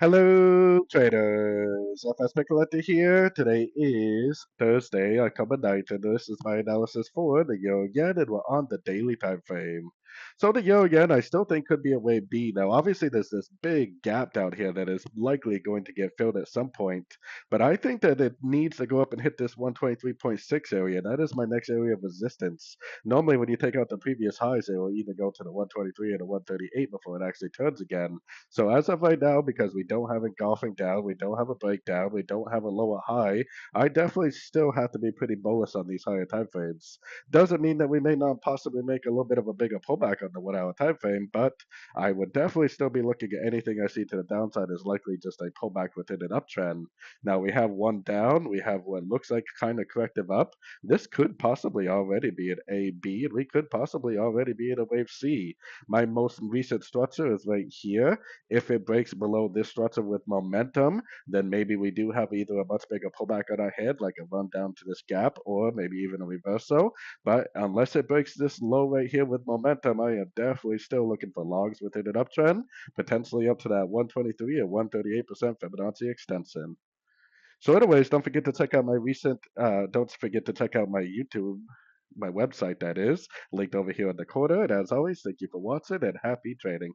Hello, traders. FX Pip Collector here. Today is Thursday, October 9th, and this is my analysis for the euro yen, and we're on the daily time frame. So the euro yen, I still think could be a wave B. Now, obviously, there's this big gap down here that is likely going to get filled at some point, but I think that it needs to go up and hit this 123.6 area. That is my next area of resistance. Normally, when you take out the previous highs, it will either go to the 123 or the 138 before it actually turns again. So as of right now, because we don't have a golfing down, we don't have a breakdown, we don't have a lower high, I definitely still have to be pretty bullish on these higher time frames. Doesn't mean that we may not possibly make a little bit of a bigger pullback on the 1 hour time frame, but I would definitely still be looking at anything I see to the downside is likely just a pullback within an uptrend. Now we have one down, we have what looks like kind of corrective up. This could possibly already be an A B, and we could possibly already be in a wave C. My most recent structure is right here. If it breaks below this structure with momentum, then maybe we do have either a much bigger pullback on our head, like a run down to this gap, or maybe even a reversal. But unless it breaks this low right here with momentum, I am definitely still looking for logs within an uptrend, potentially up to that 123 or 138% Fibonacci extension. So, anyways, don't forget to check out my YouTube, my website that is linked over here in the corner. And as always, thank you for watching and happy trading.